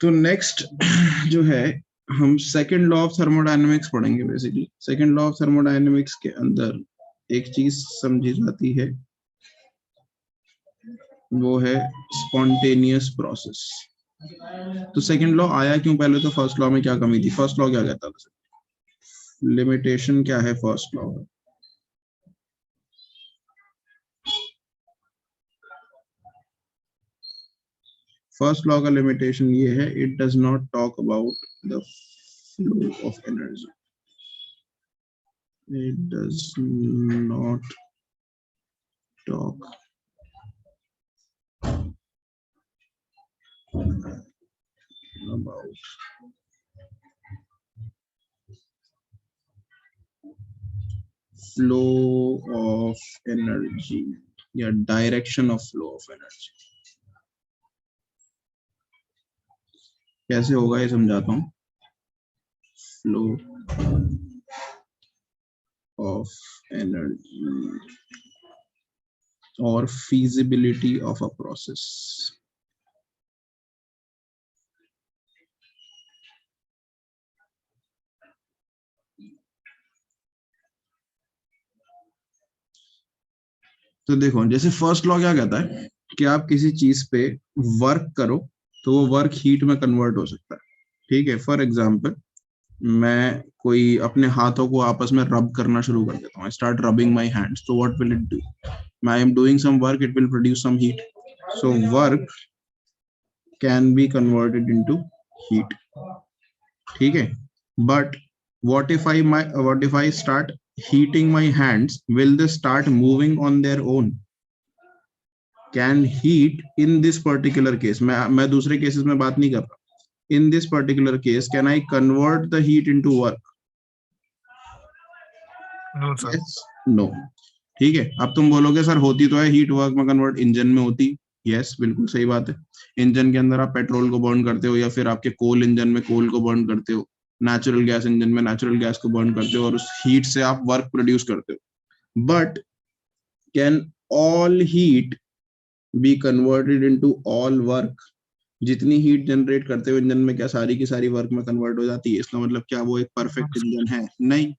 तो नेक्स्ट जो है हम सेकंड लॉ ऑफ थर्मोडायनेमिक्स पढ़ेंगे। Basically second law of thermodynamics के अंदर एक चीज समझी जाती है, वो है स्पॉन्टेनियस प्रोसेस। तो सेकंड लॉ आया क्यों? पहले तो फर्स्ट लॉ में क्या कमी थी? फर्स्ट लॉ क्या कहता था? लिमिटेशन क्या है फर्स्ट लॉ का? फर्स्ट लॉ का लिमिटेशन ये है, it does not talk about the flow of energy. It does not talk about flow of energy या direction of flow of energy। कैसे होगा ये समझाता हूँ। फ्लो ऑफ एनर्जी और feasibility of a process। तो देखो, जैसे फर्स्ट लॉ क्या कहता है कि आप किसी चीज पे वर्क करो तो वो वर्क हीट में कन्वर्ट हो सकता है। ठीक है, फॉर एग्जाम्पल मैं कोई अपने हाथों को आपस में रब करना शुरू कर देता हूँ, I start rubbing my hands, तो what will it do? I am doing some work, it will produce some heat, so work can be converted into heat. ठीक है, but what if I start heating my hands, will they start moving on their own? Can heat in this particular case, मैं दूसरे cases में बात नहीं कर रहा, in this particular case can I convert the heat into work? No sir. Yes, no। ठीक है, अब तुम बोलोगे सर होती तो है हीट वर्क में कन्वर्ट, इंजन में होती। यस, बिल्कुल सही बात है। इंजन के अंदर आप पेट्रोल को बर्न करते हो, या फिर आपके कोल इंजन में कोल को बर्न करते हो, नेचुरल गैस इंजन में नेचुरल गैस को बर्न करते हो, और उस हीट से आप वर्क प्रोड्यूस करते हो। But can all heat B converted into all work? जितनी हीट जनरेट करते हो इंजन में, क्या सारी की सारी वर्क में कन्वर्ट हो जाती है? इसका मतलब क्या वो एक परफेक्ट इंजन है? नहीं।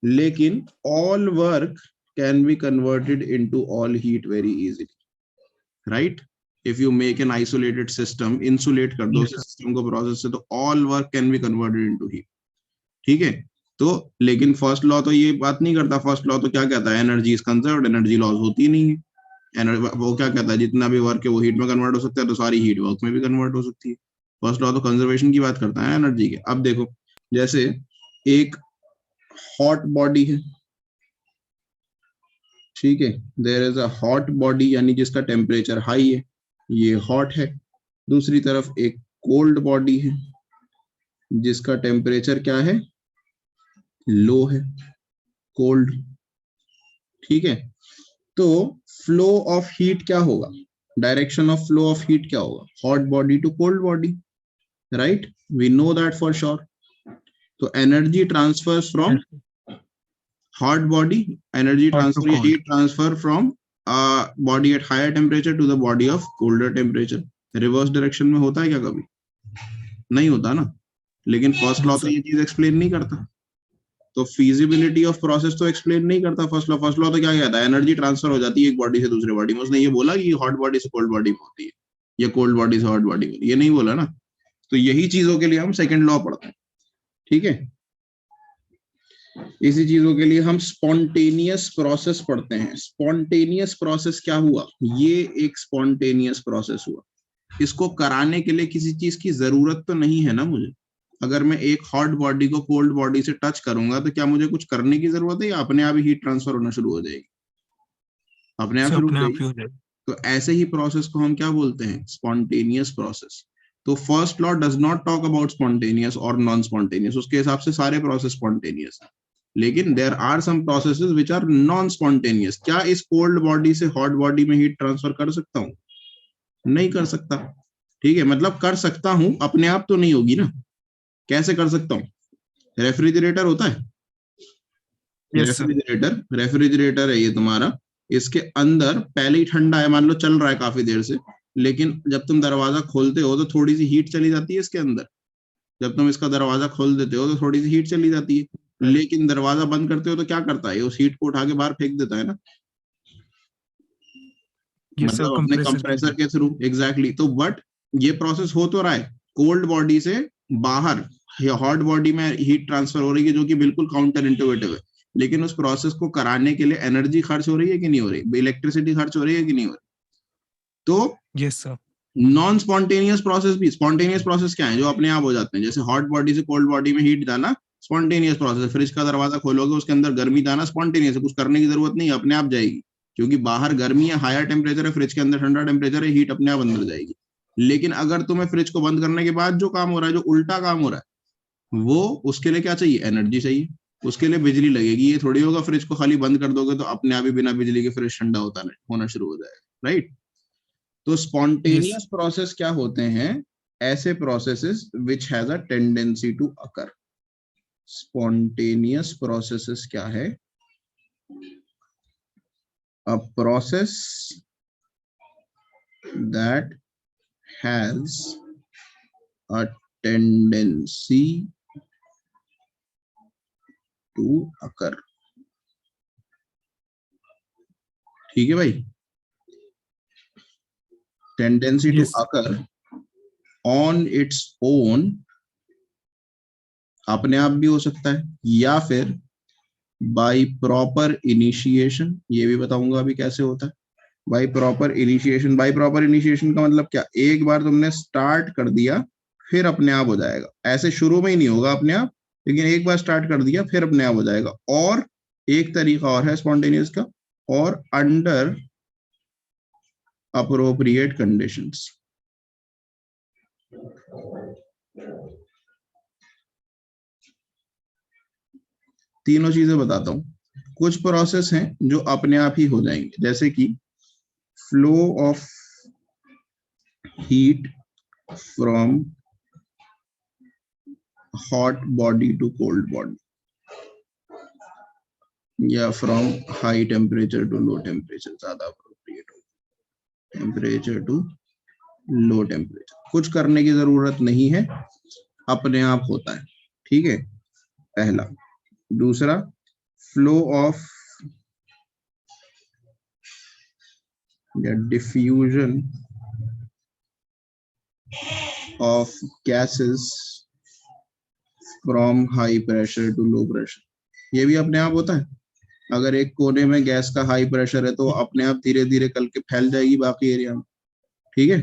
लेकिन all work can be converted into all heat very easily, right? If you make an isolated system, insulate कर दो सिस्टम को प्रोसेस से, तो all work can be converted into heat. ठीक है, तो लेकिन फर्स्ट लॉ तो ये बात नहीं करता। फर्स्ट लॉ तो क्या कहता है? Energy is conserved, energy loss होती नहीं है। वो क्या कहता है? जितना भी वर्क है वो हीट में कन्वर्ट हो सकता है, तो सारी हीट वर्क में भी कन्वर्ट हो सकती है। फर्स्ट लॉ तो कंजर्वेशन की बात करता है एनर्जी के। अब देखो, जैसे एक हॉट बॉडी है, ठीक है, there is a hot body, यानी जिसका टेम्परेचर हाई है, ये हॉट है। दूसरी तरफ एक कोल्ड बॉडी है जिसका टेम्परेचर क्या है? लो है, कोल्ड। ठीक है, तो फ्लो ऑफ हीट क्या होगा? Direction of flow of heat क्या होगा? Hot body to cold body, right? We know that for sure. तो energy transfer from hot body, energy transfer या heat transfer from body at higher temperature to the body of colder temperature। Reverse direction में होता है क्या कभी? नहीं होता ना। लेकिन फर्स्ट लॉ तो ये चीज एक्सप्लेन नहीं करता। तो फीजिबिलिटी ऑफ प्रोसेस तो एक्सप्लेन नहीं करता फर्स्ट लॉ। फर्स्ट लॉ तो क्या कहता है? एनर्जी ट्रांसफर हो जाती है एक बॉडी से दूसरे बॉडी में। उसने ये बोला कि हॉट बॉडी से कोल्ड बॉडी में होती है, या कोल्ड बॉडी से हॉट बॉडी में, ये नहीं बोला ना। तो यही चीजों के लिए हम सेकंड लॉ पढ़ते हैं। ठीक है, इसी चीजों के लिए हम स्पॉन्टेनियस प्रोसेस पढ़ते हैं। स्पॉन्टेनियस प्रोसेस क्या हुआ? ये एक स्पॉन्टेनियस प्रोसेस हुआ। इसको कराने के लिए किसी चीज की जरूरत तो नहीं है ना मुझे। अगर मैं एक हॉट बॉडी को कोल्ड बॉडी से टच करूंगा तो क्या मुझे कुछ करने की जरूरत है, या अपने आप ही हीट ट्रांसफर होना शुरू हो जाएगी? अपने आप शुरू हो जाएगी। तो ऐसे ही प्रोसेस को हम क्या बोलते हैं? Spontaneous process. तो first law does not talk about spontaneous और नॉन स्पॉन्टेनियस। उसके हिसाब से सारे प्रोसेस स्पॉन्टेनियस है, लेकिन there are some processes which are non spontaneous. क्या इस कोल्ड बॉडी से हॉट बॉडी में हीट ट्रांसफर कर सकता हूं? नहीं कर सकता। ठीक है, मतलब कर सकता हूं, अपने आप तो नहीं होगी ना। कैसे कर सकता हूं? रेफ्रिजरेटर होता है, रेफ्रिजरेटर है ये तुम्हारा। इसके अंदर पहले ही ठंडा है, मान लो चल रहा है काफी देर से, लेकिन जब तुम दरवाजा खोलते हो तो थोड़ी सी हीट चली जाती है इसके अंदर। जब तुम इसका दरवाजा खोल देते हो तो थोड़ी सी हीट चली जाती है, लेकिन दरवाजा बंद करते हो तो क्या करता है, उस हीट को उठा के बाहर फेंक देता है ना, ये सब मतलब अपने कंप्रेसर कंप्रेसर के थ्रू। एग्जैक्टली। तो बट ये प्रोसेस हो तो रहा है कोल्ड बॉडी से बाहर, हॉट बॉडी में हीट ट्रांसफर हो रही है, जो कि बिल्कुल काउंटर इंटुइटिव है, लेकिन उस प्रोसेस को कराने के लिए एनर्जी खर्च हो रही है कि नहीं हो रही, इलेक्ट्रिसिटी खर्च हो रही है कि नहीं हो रही। तो yes sir. Non spontaneous process भी, स्पॉन्टेनियस प्रोसेस क्या है, जो अपने आप हो जाते हैं, जैसे हॉट बॉडी से कोल्ड बॉडी में हीट जाना स्पॉन्टेनियस प्रोसेस है। फ्रिज का दरवाजा खोलोगे उसके अंदर गर्मी जाना स्पॉन्टेनियस है, कुछ करने की जरूरत नहीं, अपने आप जाएगी, क्योंकि बाहर गर्मी है, हायर टेम्परेचर है, फ्रिज के अंदर ठंडा टेम्परेचर है, हीट अपने आप अंदर जाएगी। लेकिन अगर तुम्हें फ्रिज को बंद करने के बाद जो काम हो रहा है, जो उल्टा काम हो रहा है, वो उसके लिए क्या चाहिए, एनर्जी चाहिए, उसके लिए बिजली लगेगी। ये थोड़ी होगा फ्रिज को खाली बंद कर दोगे तो अपने आप ही बिना बिजली के फ्रिज ठंडा होना शुरू हो जाएगा, राइट। तो यस। स्पॉन्टेनियस प्रोसेस क्या होते हैं, ऐसे processes which has a tendency to occur. Spontaneous processes क्या है, a process that has a tendency to occur. ठीक है भाई, tendency to yes. Occur on its own, अपने आप भी हो सकता है, या फिर बाय प्रॉपर इनिशिएशन, ये भी बताऊंगा अभी कैसे होता है। By proper initiation, by proper initiation का मतलब क्या, एक बार तुमने स्टार्ट कर दिया फिर अपने आप हो जाएगा, ऐसे शुरू में ही नहीं होगा अपने आप, लेकिन एक बार स्टार्ट कर दिया फिर अपने आप हो जाएगा। और एक तरीका और है स्पॉन्टेनियस का, और अंडर अप्रोप्रिएट कंडीशंस। तीनों चीजें बताता हूं। कुछ प्रोसेस हैं जो अपने आप ही हो जाएंगे, जैसे कि flow of heat from hot body to cold body, या from high temperature to low temperature, ज्यादा अप्रोप्रिएट हो, टेम्परेचर टू लो टेम्परेचर। कुछ करने की जरूरत नहीं है, अपने आप होता है, ठीक है, पहला। दूसरा, फ्लो ऑफ या diffusion of gases from high pressure to low pressure, ये भी अपने आप होता है। अगर एक कोने में गैस का हाई प्रेशर है तो अपने आप धीरे धीरे करके फैल जाएगी बाकी एरिया में, ठीक है।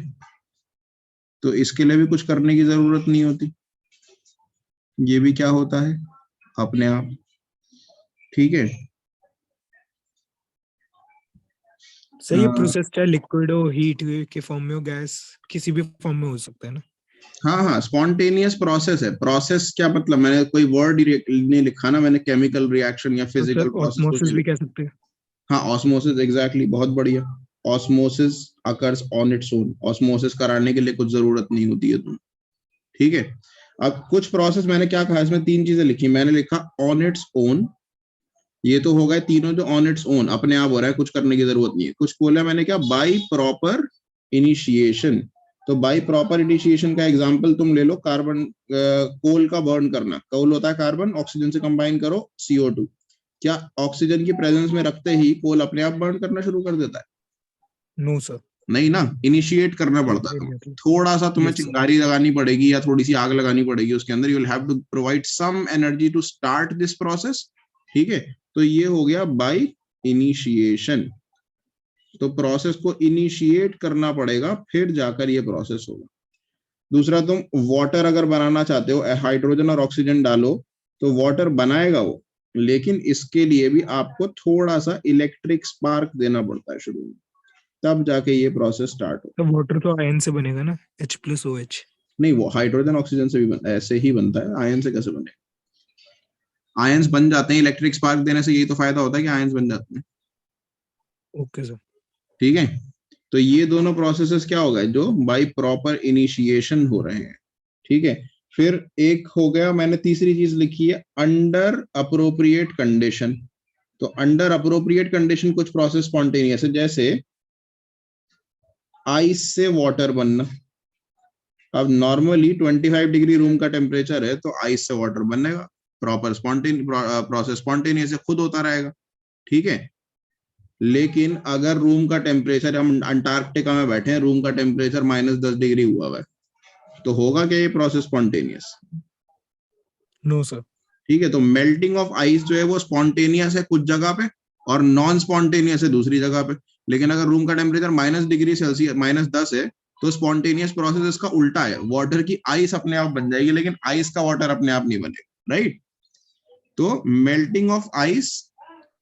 तो इसके लिए भी कुछ करने की जरूरत नहीं होती, ये भी क्या होता है, अपने आप, ठीक है। सर ये प्रोसेस क्या लिक्विड हो, हीट के फॉर्म में हो, गैस, किसी भी फॉर्म में हो सकता है ना? हाँ हाँ, स्पॉन्टेनियस प्रोसेस है। प्रोसेस क्या मतलब, मैंने कोई वर्ड नहीं लिखा ना, मैंने केमिकल रिएक्शन या तो फिजिकल सर प्रोसेस कुछ ऑस्मोसिस नहीं भी कह लिखा। सकते हैं। हाँ, ऑस्मोसिस, एग्जैक्टली, बहुत बढ़िया। Osmosis occurs on its own, osmosis कराने के लिए कुछ जरूरत नहीं होती है तुम्हें, ठीक है। अब कुछ प्रोसेस मैंने क्या कहा, इसमें तीन चीजें लिखी, मैंने लिखा ऑन इट्स ओन, ये तो हो गए तीनों जो ऑन इट्स ओन, अपने आप हो रहा है, कुछ करने की जरूरत नहीं है। कुछ बोला मैंने क्या, बाय प्रॉपर इनिशिएशन। तो बाय प्रॉपर इनिशिएशन का एग्जांपल तुम ले लो, कार्बन, कोल का बर्न करना। कोल होता है कार्बन, ऑक्सीजन से कंबाइन करो CO2, क्या ऑक्सीजन की प्रेजेंस में रखते ही कोल अपने आप बर्न करना शुरू कर देता है? No sir. नहीं ना, इनिशिएट करना पड़ता है तुम्हें, थोड़ा सा तुम्हें यस सर। चिंगारी लगानी पड़ेगी या थोड़ी सी आग लगानी पड़ेगी उसके अंदर, you will have to provide some energy to start this process, ठीक है। तो ये हो गया बाय इनिशिएशन। तो प्रोसेस को इनिशिएट करना पड़ेगा फिर जाकर ये प्रोसेस होगा। दूसरा, तुम वाटर अगर बनाना चाहते हो, हाइड्रोजन और ऑक्सीजन डालो तो वाटर बनाएगा वो, लेकिन इसके लिए भी आपको थोड़ा सा इलेक्ट्रिक स्पार्क देना पड़ता है शुरू में, तब जाके ये प्रोसेस स्टार्ट हो। तो वाटर तो आयन से बनेगा ना, H+OH। नहीं, वो हाइड्रोजन ऑक्सीजन से भी ऐसे ही बनता है, आयन से कैसे बने? आयंस बन जाते हैं इलेक्ट्रिक स्पार्क देने से, यही तो फायदा होता है कि आयंस बन जाते हैं, ओके सर। ठीक है। तो ये दोनों प्रोसेसेस क्या हो गए, जो बाय प्रॉपर इनिशिएशन हो रहे हैं, ठीक है। फिर एक हो गया, मैंने तीसरी चीज लिखी है अंडर अप्रोप्रिएट कंडीशन। तो अंडर अप्रोप्रिएट कंडीशन कुछ प्रोसेस स्पॉन्टेनियस है, जैसे आइस से वाटर बनना। अब नॉर्मली 25 डिग्री रूम का टेम्परेचर है तो आइस से वाटर बनेगा, प्रॉपर प्रोसेस स्पॉन्टेनियस खुद होता रहेगा, ठीक है। लेकिन अगर रूम का टेम्परेचर, हम अंटार्कटिका में बैठे हैं, रूम का टेम्परेचर -10 डिग्री हुआ है, तो होगा क्या ये प्रोसेस स्पॉन्टेनियस? No sir. ठीक है, तो मेल्टिंग ऑफ आइस जो है वो स्पॉन्टेनियस है कुछ जगह पे और नॉन स्पॉन्टेनियस है दूसरी जगह पे। लेकिन अगर रूम का टेम्परेचर -10 डिग्री सेल्सियस -10 है तो स्पॉन्टेनियस प्रोसेस इसका उल्टा है, वाटर की आइस अपने आप बन जाएगी लेकिन आइस का वाटर अपने आप नहीं बनेगा, राइट। तो melting of ice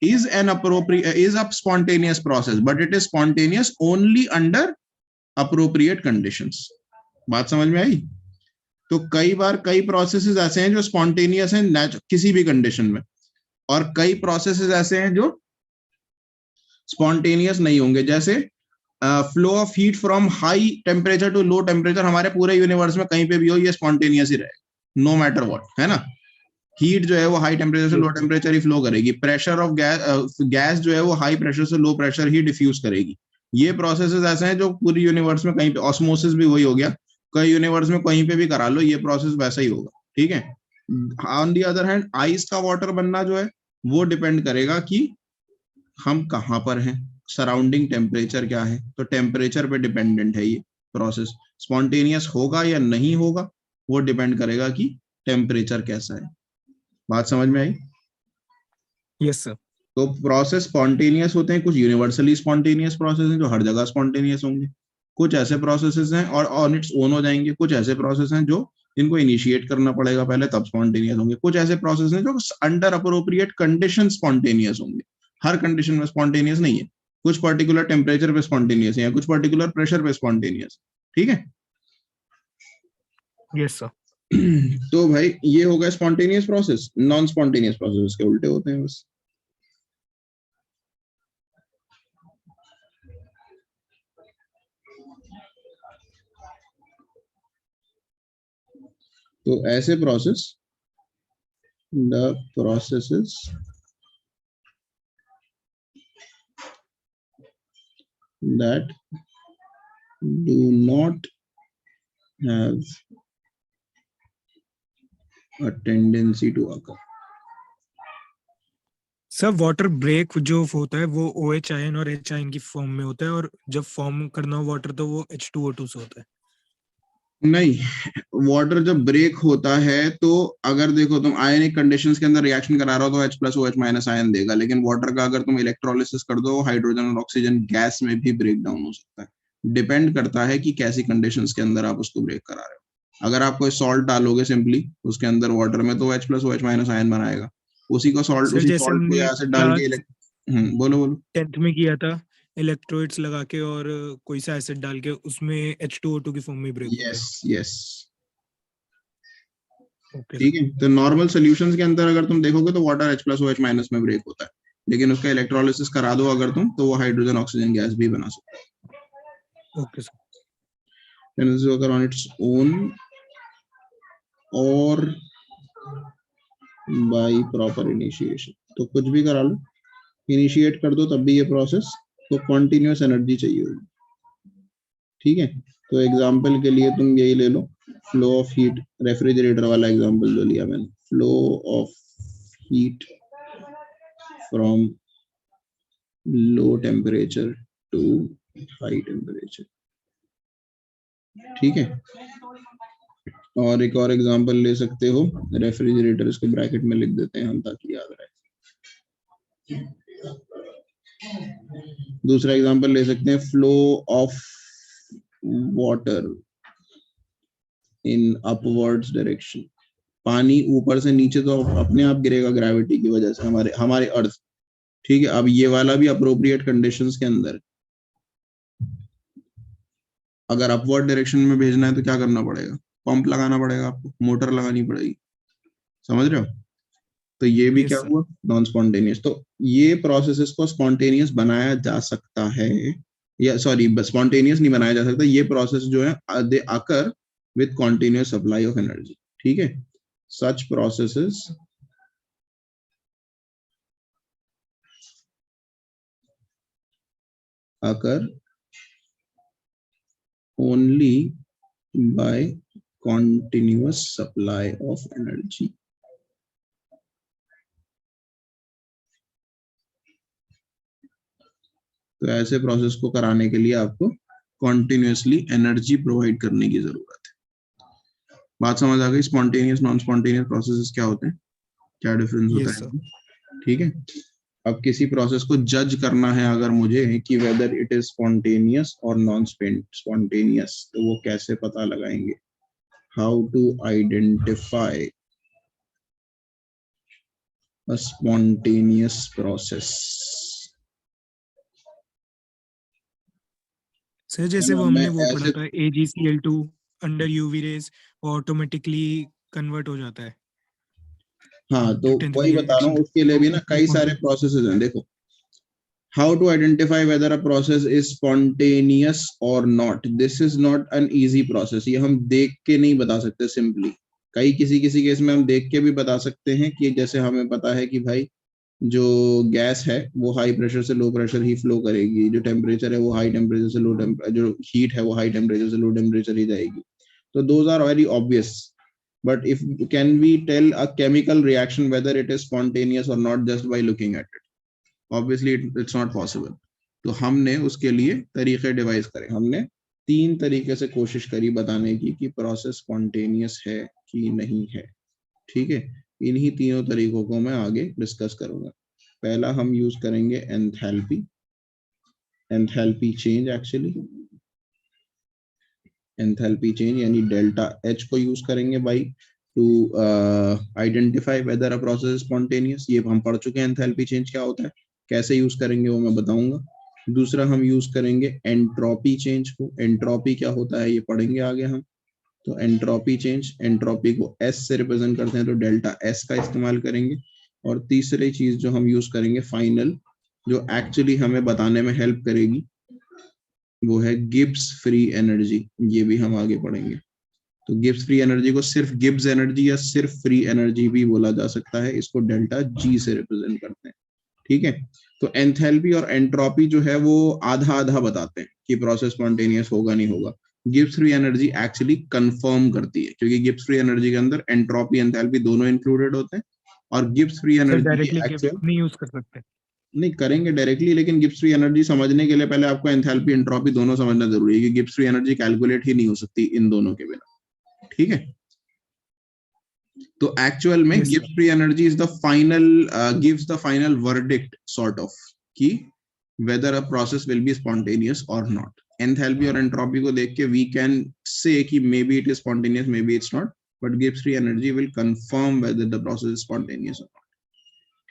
is an appropriate is a spontaneous process but it is spontaneous only under appropriate conditions। बात समझ में आई? तो कई बार कई प्रोसेसेस ऐसे हैं जो स्पॉन्टेनियस हैं किसी भी कंडीशन में, और कई प्रोसेसेस ऐसे हैं जो स्पॉन्टेनियस नहीं होंगे। जैसे flow of heat from high temperature to low temperature हमारे पूरे यूनिवर्स में कहीं पे भी हो, ये स्पॉन्टेनियस ही रहेगा नो मैटर व्हाट, है ना। हीट जो है वो हाई टेम्परेचर से लो यस सर। टेम्परेचर ही फ्लो करेगी, प्रेशर ऑफ गैस जो है वो हाई प्रेशर से लो प्रेशर ही डिफ्यूज करेगी। ये प्रोसेसेस ऐसे हैं जो पूरी यूनिवर्स में कहीं पे, ऑस्मोसिस भी वही हो गया, कई यूनिवर्स में कहीं पे भी करा लो ये प्रोसेस वैसा ही होगा, ठीक है। On the other hand ice का वाटर बनना जो है वो डिपेंड करेगा कि हम कहाँ पर हैं, सराउंडिंग टेम्परेचर क्या है, तो टेम्परेचर पे डिपेंडेंट है ये प्रोसेस। स्पॉन्टेनियस होगा या नहीं होगा वो डिपेंड करेगा कि टेम्परेचर कैसा है। बात समझ में आई? Yes sir. तो प्रोसेस स्पॉन्टेनियस होते हैं, कुछ यूनिवर्सली स्पॉन्टेनियस प्रोसेस हैं जो हर जगह स्पॉन्टेनियस होंगे, कुछ ऐसे प्रोसेसेस हैं और ऑन इट्स ओन हो जाएंगे, कुछ ऐसे प्रोसेस हैं जो इनको इनिशिएट करना पड़ेगा पहले तब स्पॉन्टेनियस होंगे, कुछ ऐसे प्रोसेस हैं जो अंडर अप्रोप्रिएट कंडीशन स्पॉन्टेनियस होंगे। हर कंडीशन में स्पॉन्टेनियस नहीं है, कुछ पर्टिकुलर टेम्परेचर पे स्पॉन्टेनियस है या कुछ पर्टिकुलर प्रेशर पे स्पॉन्टेनियस, ठीक है। Yes sir. तो भाई ये हो गया spontaneous process. Non spontaneous process उसके उल्टे होते हैं बस। तो ऐसे process, the processes that do not have a tendency to occur। Sir water break जो होता है वो OH आयन और H आयन की फॉर्म में होता है, और जब फॉर्म करना हो वाटर तो वो H2O2 से होता है। नहीं, वाटर जब ब्रेक होता है तो अगर देखो तुम आयनिक कंडीशंस के अंदर रिएक्शन करा रहे हो तो H+OH- आयन देगा, लेकिन वाटर का अगर तुम इलेक्ट्रोलिसिस कर दो हाइड्रोजन और ऑक्सीजन गैस में भी ब्रेक डाउन हो सकता है। डिपेंड करता है कि कैसी कंडीशंस के अंदर आप उसको ब्रेक करा रहे हो। अगर आप कोई सॉल्ट डालोगे सिंपली उसके अंदर वाटर में तो H+OH- आयन बनाएगा, उसी को सॉल्ट, सर उसी जैसे सॉल्ट को हमने एसिड डाल के क्लास बोलो बोलो। 10th में किया था, इलेक्ट्रोड्स लगा के और कोई सा एसिड डाल के उसमें H2O2 की फॉर्म में ब्रेक होता यस है। यस, ओके ठीक है। तो नॉर्मल सॉल्यूशंस के अंदर अगर तुम देखोगे तो वाटर H+OH- में ब्रेक होता है, लेकिन उसका इलेक्ट्रोलिसिस करा दो अगर तुम तो वो हाइड्रोजन ऑक्सीजन गैस भी बना सकता सर। Okay sir. है अगर ऑन इट्स ओन और बाय प्रॉपर इनिशिएशन। तो कुछ भी करा लो, इनिशिएट कर दो तब भी ये प्रोसेस, तो कॉन्टिन्यूस एनर्जी चाहिए होगी, ठीक है। तो एग्जांपल के लिए तुम यही ले लो, फ्लो ऑफ हीट, रेफ्रिजरेटर वाला एग्जांपल जो लिया मैंने, flow of heat from low temperature to high temperature, ठीक है। और एक और एग्जांपल ले सकते हो, रेफ्रिजरेटर, इसको ब्रैकेट में लिख देते हैं हम ताकि याद रहे। दूसरा एग्जांपल ले सकते हैं, flow of water in upwards direction. पानी ऊपर से नीचे तो अपने आप गिरेगा ग्रेविटी की वजह से, हमारे हमारे अर्थ, ठीक है। अब ये वाला भी अप्रोप्रिएट कंडीशंस के अंदर, अगर अपवर्ड डायरेक्शन में भेजना है तो क्या करना पड़ेगा, पंप लगाना पड़ेगा आपको, मोटर लगानी पड़ेगी, समझ रहे हो। तो ये भी क्या यस सर। हुआ, नॉन स्पॉन्टेनियस। तो ये प्रोसेसेस को स्पॉन्टेनियस बनाया जा सकता है, या सॉरी स्पॉन्टेनियस नहीं बनाया जा सकता, ये प्रोसेस जो है they occur with continuous supply of energy, ठीक है। Such processes occur only by continuous supply of energy. तो ऐसे प्रोसेस को कराने के लिए आपको कॉन्टिन्यूसली एनर्जी प्रोवाइड करने की जरूरत है। बात समझ आ गई? स्पॉन्टेनियस नॉन स्पॉन्टेनियस प्रोसेसेस क्या होते हैं, क्या डिफरेंस होता Yes, sir. है? ठीक है, अब किसी प्रोसेस को जज करना है अगर मुझे कि वेदर इट इज स्पॉन्टेनियस और नॉन स्पॉन्टेनियस, तो वो कैसे पता लगाएंगे? How to identify a spontaneous process? Sir जैसे वो हमने वो पढ़ा ऐसे, था AgCl2 अंडर यूवी रेज ऑटोमेटिकली कन्वर्ट हो जाता है हाँ तो जो 10th वही बता रहा रिएक्शन हूँ, उसके लिए भी ना कई सारे प्रोसेसेस हैं। देखो, how to identify whether a process is spontaneous और not, this is not an easy process. ये हम देख के नहीं बता सकते सिंपली। कई किसी किसी केस में हम देख के भी बता सकते हैं कि जैसे हमें पता है कि भाई जो गैस है वो हाई प्रेशर से लो प्रेशर ही फ्लो करेगी, जो टेम्परेचर है वो हाई टेम्परेचर से लो टेम्परेचर, जो हीट है वो हाई टेम्परेचर से लो टेम्परेचर ही जाएगी। तो those are very obvious, but if can we tell a chemical reaction whether it is spontaneous or not just by looking at it? Obviously it's not possible. तो हमने उसके लिए तरीके device करे, हमने 3 तरीके से कोशिश करी बताने की कि प्रोसेस स्पॉन्टेनियस है कि नहीं है। ठीक है, इन्हीं तीनों तरीकों को मैं आगे डिस्कस करूंगा। पहला हम यूज करेंगे enthalpy, enthalpy change actually, enthalpy change यानी डेल्टा एच को यूज करेंगे भाई to identify whether a process spontaneous. ये हम पढ़ चुके हैं एंथैल्पी चेंज क्या होता है, कैसे यूज करेंगे वो मैं बताऊंगा। दूसरा हम यूज करेंगे एंट्रोपी चेंज को, एंट्रोपी क्या होता है ये पढ़ेंगे आगे हम। तो एंट्रोपी चेंज, एंट्रोपी को एस से रिप्रेजेंट करते हैं तो डेल्टा एस का इस्तेमाल करेंगे। और तीसरी चीज जो हम यूज करेंगे फाइनल, जो एक्चुअली हमें बताने में हेल्प करेगी, वो है गिब्स फ्री एनर्जी। ये भी हम आगे पढ़ेंगे। तो गिब्स फ्री एनर्जी को सिर्फ गिब्स एनर्जी या सिर्फ फ्री एनर्जी भी बोला जा सकता है, इसको डेल्टा जी से रिप्रेजेंट करते हैं। ठीक है, तो एंथैल्पी और एंट्रोपी जो है वो आधा आधा बताते हैं कि प्रोसेस स्पॉन्टेनियस होगा नहीं होगा। Gibbs free energy actually confirm करती है, क्योंकि गिब्स फ्री एनर्जी के अंदर एंट्रोपी एंथैल्पी दोनों इंक्लूडेड होते हैं। और Gibbs free sir energy directly Gibbs actual नहीं यूज कर सकते। नहीं करेंगे डायरेक्टली, लेकिन गिब्स फ्री एनर्जी समझने के लिए पहले आपको एंथैल्पी एंट्रोपी दोनों समझना जरूरी है, कि गिब्स फ्री एनर्जी कैलकुलेट ही नहीं हो सकती इन दोनों के बिना। ठीक है, तो एक्चुअल में Yes, sir. Gibbs free energy is the final, gives the final verdict sort of कि whether a process will be spontaneous or not. Enthalpy और एंट्रोपी को देख के we can say कि maybe it is spontaneous, maybe it's not, but Gibbs free energy will confirm whether the process is spontaneous or not.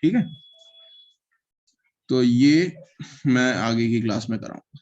ठीक है, तो ये मैं आगे की क्लास में कराऊंगा।